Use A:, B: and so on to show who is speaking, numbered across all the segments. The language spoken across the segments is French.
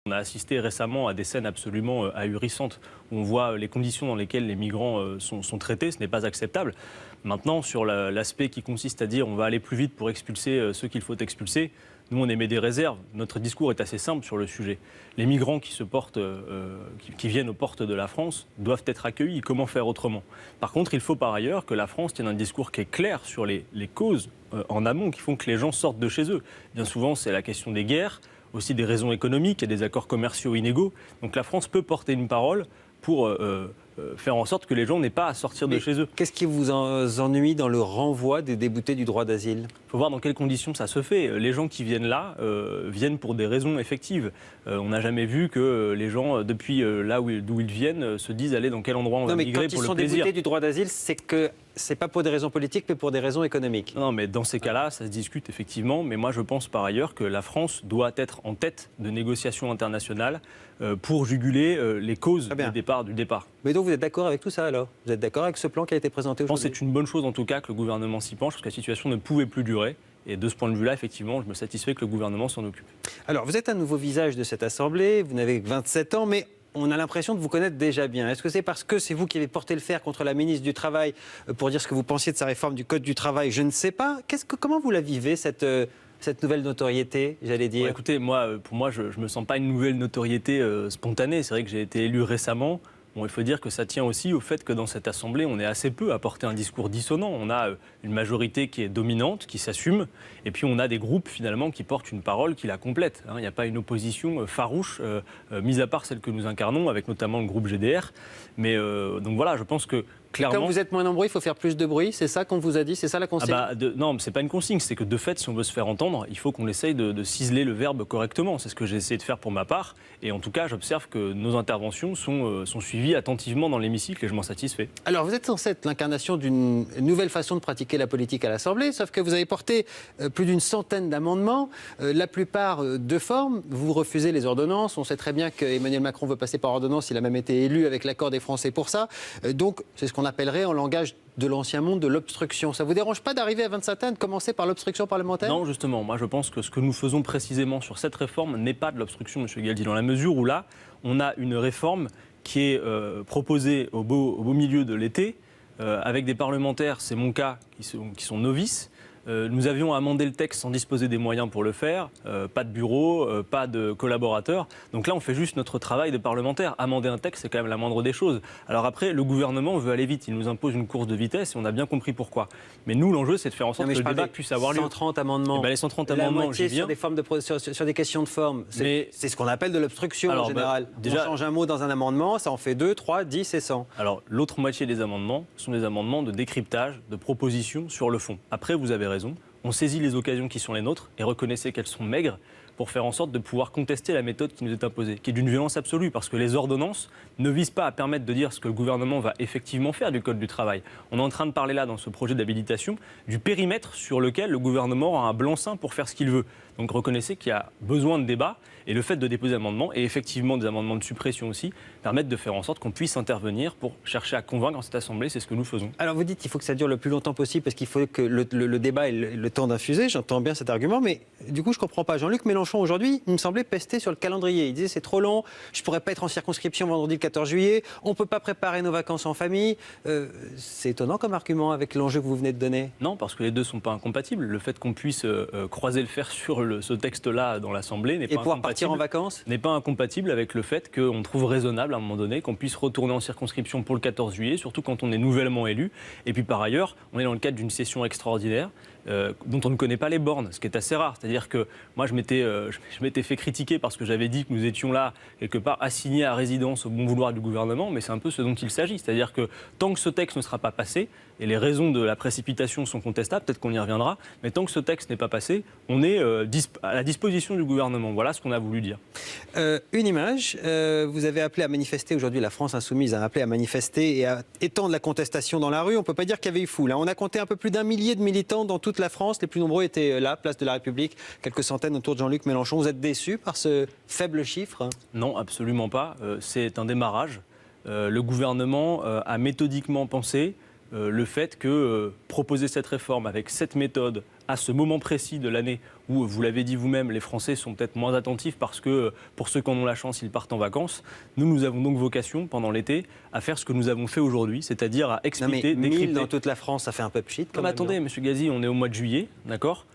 A: On a assisté récemment à des scènes absolument ahurissantes où on voit les conditions dans lesquelles les migrants sont traités. Ce n'est pas acceptable. Maintenant, sur l'aspect qui consiste à dire on va aller plus vite pour expulser ceux qu'il faut expulser, nous, on émet des réserves. Notre discours est assez simple sur le sujet. Les migrants qui viennent aux portes de la France doivent être accueillis. Comment faire autrement? Par contre, il faut par ailleurs que la France tienne un discours qui est clair sur les causes en amont qui font que les gens sortent de chez eux. Bien souvent, c'est la question des guerres, aussi des raisons économiques et des accords commerciaux inégaux. Donc la France peut porter une parole pour faire en sorte que les gens n'aient pas à sortir de chez eux.
B: Qu'est-ce qui vous ennuie dans le renvoi des déboutés du droit d'asile?
A: Il faut voir dans quelles conditions ça se fait. Les gens qui viennent là viennent pour des raisons effectives. On n'a jamais vu que les gens, depuis là d'où ils viennent, se disent aller dans quel endroit on va migrer pour le plaisir.
B: Quand ils sont déboutés du droit d'asile, c'est que c'est pas pour des raisons politiques, mais pour des raisons économiques.
A: Non, mais dans ces cas-là, ça se discute effectivement. Mais moi, je pense par ailleurs que la France doit être en tête de négociations internationales pour juguler les causes du départ.
B: Mais donc vous êtes d'accord avec tout ça alors? Vous êtes d'accord avec ce plan qui a été présenté aujourd'hui?
A: Je pense que c'est une bonne chose en tout cas que le gouvernement s'y penche, parce que la situation ne pouvait plus durer. Et de ce point de vue-là, effectivement, je me satisfais que le gouvernement s'en occupe.
B: Alors, vous êtes un nouveau visage de cette Assemblée, vous n'avez que 27 ans, mais on a l'impression de vous connaître déjà bien. Est-ce que c'est parce que c'est vous qui avez porté le fer contre la ministre du Travail pour dire ce que vous pensiez de sa réforme du Code du travail? Je ne sais pas. Comment vous la vivez, cette nouvelle notoriété, j'allais dire?
A: Écoutez, pour moi, je ne me sens pas une nouvelle notoriété spontanée. C'est vrai que j'ai été élu récemment. Bon, il faut dire que ça tient aussi au fait que dans cette Assemblée, on est assez peu à porter un discours dissonant. On a une majorité qui est dominante, qui s'assume, et puis on a des groupes finalement qui portent une parole qui la complète. Il n'y a pas une opposition farouche, mis à part celle que nous incarnons, avec notamment le groupe GDR. Mais donc voilà, je pense que clairement...
B: Quand vous êtes moins nombreux, il faut faire plus de bruit, c'est ça qu'on vous a dit? C'est ça la consigne?
A: Non, mais ce n'est pas une consigne, c'est que de fait, si on veut se faire entendre, il faut qu'on essaye de ciseler le verbe correctement. C'est ce que j'ai essayé de faire pour ma part. Et en tout cas, j'observe que nos interventions sont suivies attentivement dans l'hémicycle et je m'en satisfais.
B: Alors, vous êtes censé être l'incarnation d'une nouvelle façon de pratiquer la politique à l'Assemblée, sauf que vous avez porté plus d'une centaine d'amendements, la plupart de forme. Vous refusez les ordonnances. On sait très bien qu'Emmanuel Macron veut passer par ordonnance. Il a même été élu avec l'accord des Français pour ça. Donc, c'est ce qu'on appellerait en langage de l'ancien monde de l'obstruction. Ça ne vous dérange pas d'arriver à 27 ans et de commencer par l'obstruction parlementaire?
A: Non, justement. Moi, je pense que ce que nous faisons précisément sur cette réforme n'est pas de l'obstruction, M. Galdi, dans la mesure où là, on a une réforme qui est proposée au beau milieu de l'été, avec des parlementaires, c'est mon cas, qui sont novices. Nous avions amendé le texte sans disposer des moyens pour le faire, pas de bureau, pas de collaborateurs. Donc là, on fait juste notre travail de parlementaire. Amender un texte, c'est quand même la moindre des choses. Alors après, le gouvernement veut aller vite. Il nous impose une course de vitesse et on a bien compris pourquoi. Mais nous, l'enjeu, c'est de faire en sorte que le débat puisse avoir lieu.
B: 130 amendements.
A: Les 130 amendements, j'y viens.
B: Sur des questions de forme. C'est ce qu'on appelle de l'obstruction en général.
A: Déjà,
B: on change un mot dans un amendement, ça en fait 2, 3, 10 et 100.
A: Alors, l'autre moitié des amendements sont des amendements de décryptage, de propositions sur le fond. Après, vous avez raison. On saisit les occasions qui sont les nôtres et reconnaissez qu'elles sont maigres pour faire en sorte de pouvoir contester la méthode qui nous est imposée, qui est d'une violence absolue, parce que les ordonnances ne visent pas à permettre de dire ce que le gouvernement va effectivement faire du Code du travail. On est en train de parler là, dans ce projet d'habilitation, du périmètre sur lequel le gouvernement aura un blanc-seing pour faire ce qu'il veut. Donc reconnaissez qu'il y a besoin de débat, et le fait de déposer des amendements, et effectivement des amendements de suppression aussi, permettent de faire en sorte qu'on puisse intervenir pour chercher à convaincre dans cette Assemblée, c'est ce que nous faisons.
B: Alors vous dites qu'il faut que ça dure le plus longtemps possible, parce qu'il faut que le débat ait le temps d'infuser, j'entends bien cet argument, mais du coup je ne comprends pas. Jean-Luc Mélenchon aujourd'hui, il me semblait pester sur le calendrier. Il disait c'est trop long, je ne pourrais pas être en circonscription vendredi le 14 juillet, on ne peut pas préparer nos vacances en famille. C'est étonnant comme argument avec l'enjeu que vous venez de donner.
A: Non, parce que les deux ne sont pas incompatibles. Le fait qu'on puisse croiser le fer sur ce texte-là dans l'Assemblée n'est pas incompatible. Et pouvoir
B: partir en vacances
A: n'est pas incompatible avec le fait qu'on trouve raisonnable à un moment donné qu'on puisse retourner en circonscription pour le 14 juillet, surtout quand on est nouvellement élu. Et puis par ailleurs, on est dans le cadre d'une session extraordinaire dont on ne connaît pas les bornes, ce qui est assez rare. C'est-à-dire que moi, je m'étais fait critiquer parce que j'avais dit que nous étions là, quelque part, assignés à résidence au bon vouloir du gouvernement, mais c'est un peu ce dont il s'agit. C'est-à-dire que tant que ce texte ne sera pas passé, et les raisons de la précipitation sont contestables, peut-être qu'on y reviendra, mais tant que ce texte n'est pas passé, on est à la disposition du gouvernement. Voilà ce qu'on a voulu dire.
B: Une image, vous avez appelé à manifester, aujourd'hui la France Insoumise a appelé à manifester et à étendre la contestation dans la rue. On ne peut pas dire qu'il y avait eu foule. On a compté un peu plus d'1 millier de militants dans toute la France. Les plus nombreux étaient là, place de la République, quelques centaines autour de Jean-Luc Mélenchon. Vous êtes déçu par ce faible chiffre?
A: Non, absolument pas. C'est un démarrage. Le gouvernement a méthodiquement pensé le fait que proposer cette réforme avec cette méthode à ce moment précis de l'année où, vous l'avez dit vous-même, les Français sont peut-être moins attentifs parce que pour ceux qui en ont la chance, ils partent en vacances. Nous avons donc vocation, pendant l'été, à faire ce que nous avons fait aujourd'hui, c'est-à-dire à expliquer, décrypter...
B: 1000 dans toute la France, ça fait un peu pchit.
A: Mais attendez, M. Gazi, on est au mois de juillet, d'accord ?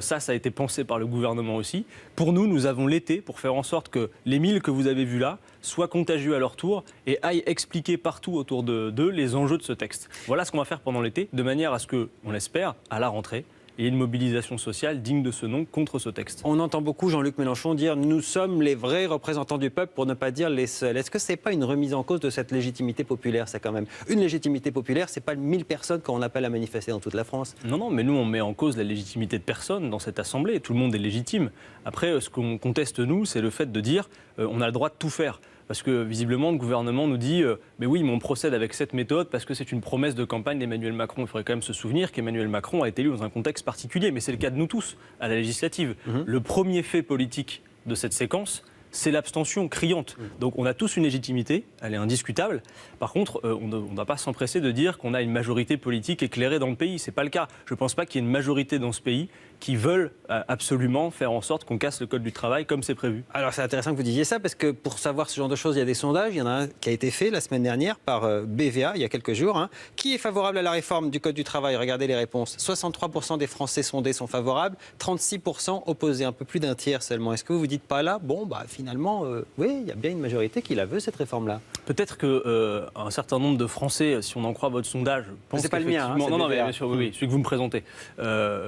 A: Ça a été pensé par le gouvernement aussi. Pour nous, nous avons l'été pour faire en sorte que les 1000 que vous avez vus là soient contagieux à leur tour et aillent expliquer partout autour d'eux les enjeux de ce texte. Voilà ce qu'on va faire pendant l'été, de manière à ce que, on l'espère, à la rentrée, et une mobilisation sociale digne de ce nom contre ce texte.
B: On entend beaucoup Jean-Luc Mélenchon dire « nous sommes les vrais représentants du peuple » pour ne pas dire les seuls. Est-ce que ce n'est pas une remise en cause de cette légitimité populaire, ça quand même? Une légitimité populaire, ce n'est pas 1000 personnes qu'on appelle à manifester dans toute la France.
A: Non, mais nous on met en cause la légitimité de personne dans cette assemblée. Tout le monde est légitime. Après, ce qu'on conteste nous, c'est le fait de dire on a le droit de tout faire. Parce que visiblement, le gouvernement nous dit mais oui, mais on procède avec cette méthode parce que c'est une promesse de campagne d'Emmanuel Macron. Il faudrait quand même se souvenir qu'Emmanuel Macron a été élu dans un contexte particulier, mais c'est le cas de nous tous à la législative. Le premier fait politique de cette séquence, c'est l'abstention criante. Donc on a tous une légitimité, elle est indiscutable. Par contre, on ne doit pas s'empresser de dire qu'on a une majorité politique éclairée dans le pays. Ce n'est pas le cas. Je ne pense pas qu'il y ait une majorité dans ce pays qui veulent absolument faire en sorte qu'on casse le code du travail comme c'est prévu.
B: Alors c'est intéressant que vous disiez ça parce que pour savoir ce genre de choses, il y a des sondages. Il y en a un qui a été fait la semaine dernière par BVA, il y a quelques jours. Qui est favorable à la réforme du code du travail? Regardez les réponses. 63% des Français sondés sont favorables, 36% opposés, un peu plus d'un tiers seulement. Est-ce que vous vous dites pas là, bon, finalement, oui, il y a bien une majorité qui la veut, cette réforme-là?
A: Peut-être qu'un certain nombre de Français, si on en croit votre sondage, pensent
B: c'est pas le mien,
A: non, mais bien sûr, oui, celui que vous me présentez,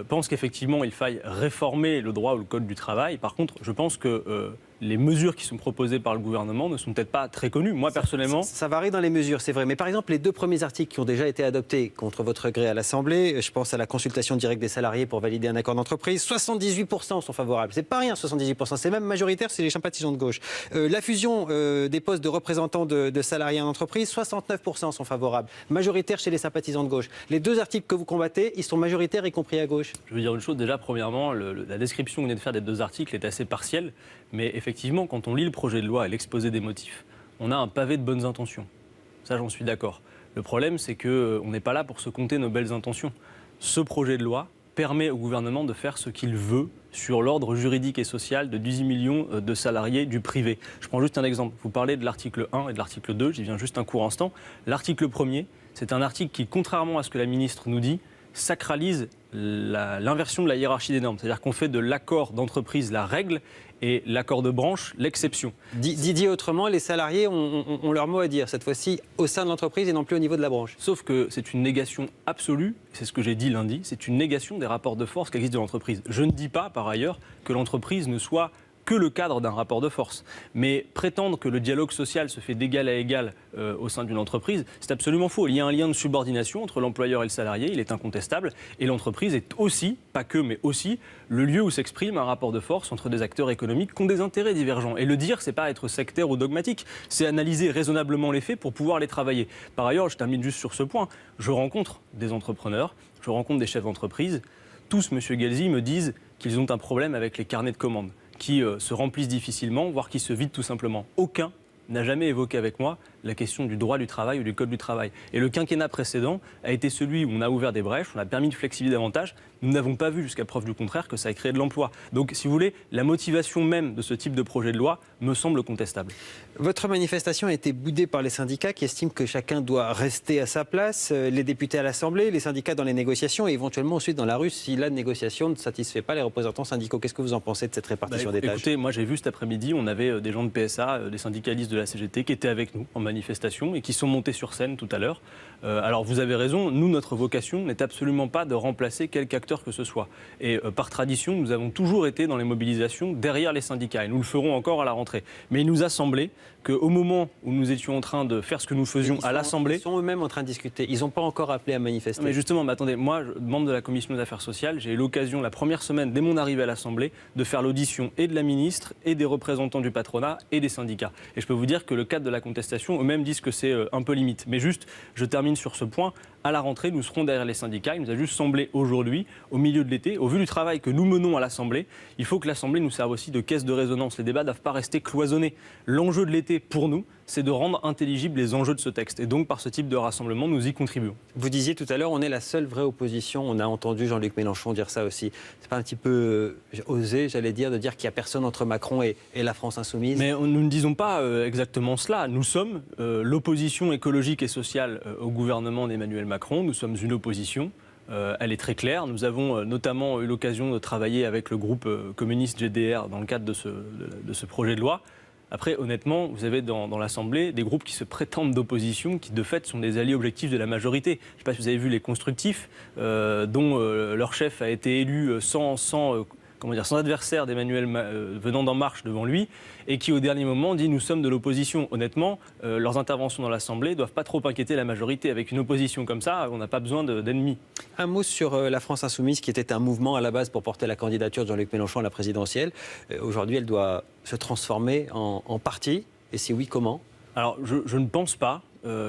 A: pensent qu'effectivement, il faille réformer le droit ou le code du travail. Par contre, je pense que les mesures qui sont proposées par le gouvernement ne sont peut-être pas très connues. Moi, personnellement...
B: Ça varie dans les mesures, c'est vrai. Mais par exemple, les 2 premiers articles qui ont déjà été adoptés contre votre gré à l'Assemblée, je pense à la consultation directe des salariés pour valider un accord d'entreprise, 78% sont favorables. C'est pas rien, 78%. C'est même majoritaire, c'est les sympathisants de gauche. La fusion des postes de représentants de salariés en entreprise, 69% sont favorables. Majoritaire chez les sympathisants de gauche. Les 2 articles que vous combattez, ils sont majoritaires, y compris à gauche.
A: Je veux dire une chose, déjà, premièrement, la description que vous venez de faire des 2 articles est assez partielle. Mais effectivement, quand on lit le projet de loi et l'exposé des motifs, on a un pavé de bonnes intentions. Ça, j'en suis d'accord. Le problème, c'est qu'on n'est pas là pour se compter nos belles intentions. Ce projet de loi permet au gouvernement de faire ce qu'il veut sur l'ordre juridique et social de 18 millions de salariés du privé. Je prends juste un exemple. Vous parlez de l'article 1 et de l'article 2, j'y viens juste un court instant. L'article 1er, c'est un article qui, contrairement à ce que la ministre nous dit, sacralise l'inversion de la hiérarchie des normes. C'est-à-dire qu'on fait de l'accord d'entreprise la règle et l'accord de branche l'exception.
B: Dit autrement, les salariés ont leur mot à dire, cette fois-ci au sein de l'entreprise et non plus au niveau de la branche.
A: Sauf que c'est une négation absolue, c'est ce que j'ai dit lundi, c'est une négation des rapports de force qui existent dans l'entreprise. Je ne dis pas, par ailleurs, que l'entreprise ne soit que le cadre d'un rapport de force. Mais prétendre que le dialogue social se fait d'égal à égal au sein d'une entreprise, c'est absolument faux. Il y a un lien de subordination entre l'employeur et le salarié, il est incontestable, et l'entreprise est aussi, pas que, mais aussi, le lieu où s'exprime un rapport de force entre des acteurs économiques qui ont des intérêts divergents. Et le dire, c'est pas être sectaire ou dogmatique, c'est analyser raisonnablement les faits pour pouvoir les travailler. Par ailleurs, je termine juste sur ce point, je rencontre des entrepreneurs, je rencontre des chefs d'entreprise, tous, M. Guelzi, me disent qu'ils ont un problème avec les carnets de commandes, qui se remplissent difficilement, voire qui se vident tout simplement. Aucun n'a jamais évoqué avec moi la question du droit du travail ou du code du travail. Et le quinquennat précédent a été celui où on a ouvert des brèches, on a permis de flexibiliser davantage. Nous n'avons pas vu, jusqu'à preuve du contraire, que ça ait créé de l'emploi. Donc, si vous voulez, la motivation même de ce type de projet de loi me semble contestable.
B: Votre manifestation a été boudée par les syndicats qui estiment que chacun doit rester à sa place, les députés à l'Assemblée, les syndicats dans les négociations et éventuellement ensuite dans la rue si la négociation ne satisfait pas les représentants syndicaux. Qu'est-ce que vous en pensez de cette répartition des tâches?
A: Écoutez, moi j'ai vu cet après-midi, on avait des gens de PSA, des syndicalistes de la CGT qui étaient avec nous en manifestation et qui sont montés sur scène tout à l'heure. Alors vous avez raison, nous, notre vocation n'est absolument pas de remplacer quelque acteur que ce soit. Et par tradition, nous avons toujours été dans les mobilisations derrière les syndicats et nous le ferons encore à la rentrée. Mais il nous a semblé qu'au moment où nous étions en train de faire ce que nous faisions à l'Assemblée...
B: Ils sont eux-mêmes en train de discuter, ils n'ont pas encore appelé à manifester.
A: Mais justement, attendez, moi, membre de la Commission des Affaires sociales, j'ai eu l'occasion, la première semaine, dès mon arrivée à l'Assemblée, de faire l'audition et de la ministre, et des représentants du patronat, et des syndicats. Et je peux vous dire que le cadre de la contestation, eux-mêmes disent que c'est un peu limite. Mais juste, je termine sur ce point, à la rentrée, nous serons derrière les syndicats. Il nous a juste semblé aujourd'hui, au milieu de l'été, au vu du travail que nous menons à l'Assemblée, il faut que l'Assemblée nous serve aussi de caisse de résonance. Les débats ne doivent pas rester cloisonnés. L'enjeu de l'été, priorité pour nous, c'est de rendre intelligibles les enjeux de ce texte. Et donc, par ce type de rassemblement, nous y contribuons.
B: Vous disiez tout à l'heure, on est la seule vraie opposition. On a entendu Jean-Luc Mélenchon dire ça aussi. C'est pas un petit peu osé, j'allais dire, de dire qu'il n'y a personne entre Macron et la France insoumise?
A: Mais nous ne disons pas exactement cela. Nous sommes l'opposition écologique et sociale au gouvernement d'Emmanuel Macron. Nous sommes une opposition. Elle est très claire. Nous avons notamment eu l'occasion de travailler avec le groupe communiste GDR dans le cadre de ce projet de loi. Après, honnêtement, vous avez dans l'Assemblée des groupes qui se prétendent d'opposition, qui de fait sont des alliés objectifs de la majorité. Je ne sais pas si vous avez vu les Constructifs, dont leur chef a été élu sans adversaire d'Emmanuel venant d'En Marche devant lui, et qui au dernier moment dit « nous sommes de l'opposition ». Honnêtement, leurs interventions dans l'Assemblée ne doivent pas trop inquiéter la majorité. Avec une opposition comme ça, on n'a pas besoin d'ennemis.
B: Un mot sur la France insoumise, qui était un mouvement à la base pour porter la candidature de Jean-Luc Mélenchon à la présidentielle. Aujourd'hui, elle doit se transformer en parti. Et si oui, comment?
A: Alors, je ne pense pas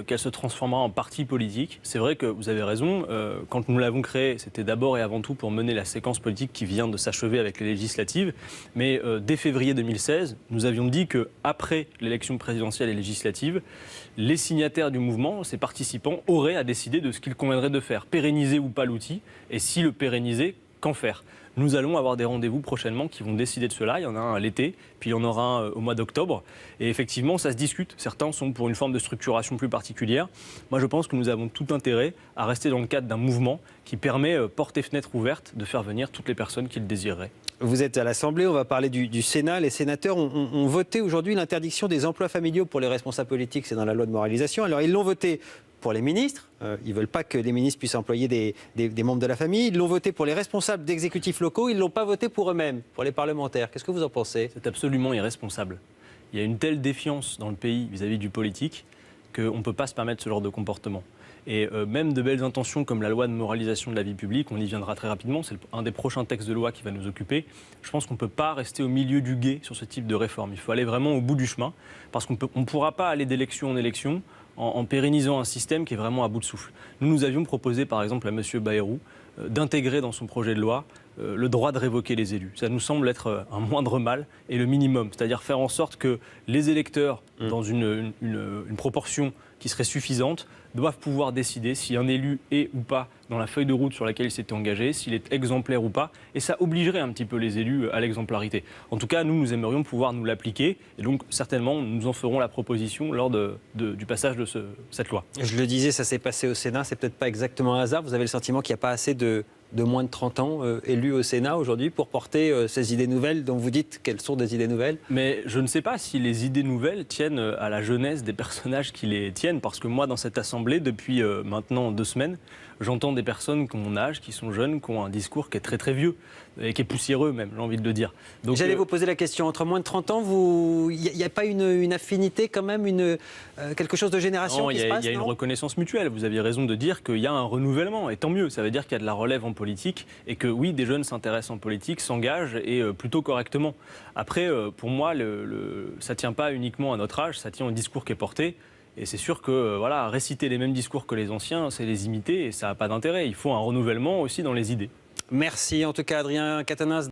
A: qu'elle se transformera en parti politique. C'est vrai que vous avez raison. Quand nous l'avons créée, c'était d'abord et avant tout pour mener la séquence politique qui vient de s'achever avec les législatives. Mais dès février 2016, nous avions dit qu'après l'élection présidentielle et législative, les signataires du mouvement, ces participants, auraient à décider de ce qu'il conviendrait de faire. Pérenniser ou pas l'outil. Et si le pérenniser, qu'en faire? Nous allons avoir des rendez-vous prochainement qui vont décider de cela. Il y en a un à l'été, puis il y en aura un au mois d'octobre. Et effectivement, ça se discute. Certains sont pour une forme de structuration plus particulière. Moi, je pense que nous avons tout intérêt à rester dans le cadre d'un mouvement qui permet, porte et fenêtre ouverte, de faire venir toutes les personnes qui le désireraient.
B: Vous êtes à l'Assemblée, on va parler du Sénat. Les sénateurs ont voté aujourd'hui l'interdiction des emplois familiaux pour les responsables politiques. C'est dans la loi de moralisation. Alors, ils l'ont voté pour les ministres. Ils ne veulent pas que les ministres puissent employer des membres de la famille. Ils l'ont voté pour les responsables d'exécutifs locaux. Ils ne l'ont pas voté pour eux-mêmes, pour les parlementaires. Qu'est-ce que vous en pensez?
A: C'est absolument irresponsable. Il y a une telle défiance dans le pays vis-à-vis du politique qu'on ne peut pas se permettre ce genre de comportement. Et même de belles intentions comme la loi de moralisation de la vie publique, on y viendra très rapidement, c'est un des prochains textes de loi qui va nous occuper. Je pense qu'on ne peut pas rester au milieu du gué sur ce type de réforme. Il faut aller vraiment au bout du chemin, parce qu'on ne pourra pas aller d'élection en élection en pérennisant un système qui est vraiment à bout de souffle. Nous avions proposé par exemple à M. Bayrou d'intégrer dans son projet de loi le droit de révoquer les élus. Ça nous semble être un moindre mal et le minimum, c'est-à-dire faire en sorte que les électeurs, dans une proportion qui serait suffisante, doivent pouvoir décider si un élu est ou pas dans la feuille de route sur laquelle il s'était engagé, s'il est exemplaire ou pas, et ça obligerait un petit peu les élus à l'exemplarité. En tout cas, nous aimerions pouvoir nous l'appliquer, et donc certainement, nous en ferons la proposition lors du passage de cette loi.
B: Je le disais, ça s'est passé au Sénat, c'est peut-être pas exactement un hasard. Vous avez le sentiment qu'il n'y a pas assez de moins de 30 ans élus au Sénat aujourd'hui pour porter ces idées nouvelles dont vous dites qu'elles sont des idées nouvelles?
A: Mais je ne sais pas si les idées nouvelles tiennent à la jeunesse des personnages qui les tiennent, parce que moi, dans cette Assemblée, depuis maintenant 2 semaines, j'entends des personnes qui ont mon âge, qui sont jeunes, qui ont un discours qui est très très vieux, et qui est poussiéreux même, j'ai envie de le dire. Donc,
B: j'allais vous poser la question, entre moins de 30 ans, il n'y a pas une affinité quand même, quelque chose de génération qui se passe?
A: Il y a une reconnaissance mutuelle, vous aviez raison de dire qu'il y a un renouvellement, et tant mieux, ça veut dire qu'il y a de la relève en politique, et que oui, des jeunes s'intéressent en politique, s'engagent, et plutôt correctement. Après, pour moi, ça ne tient pas uniquement à notre âge, ça tient au discours qui est porté. Et c'est sûr que voilà, réciter les mêmes discours que les anciens, c'est les imiter et ça n'a pas d'intérêt. Il faut un renouvellement aussi dans les idées.
B: Merci en tout cas Adrien Quatennens.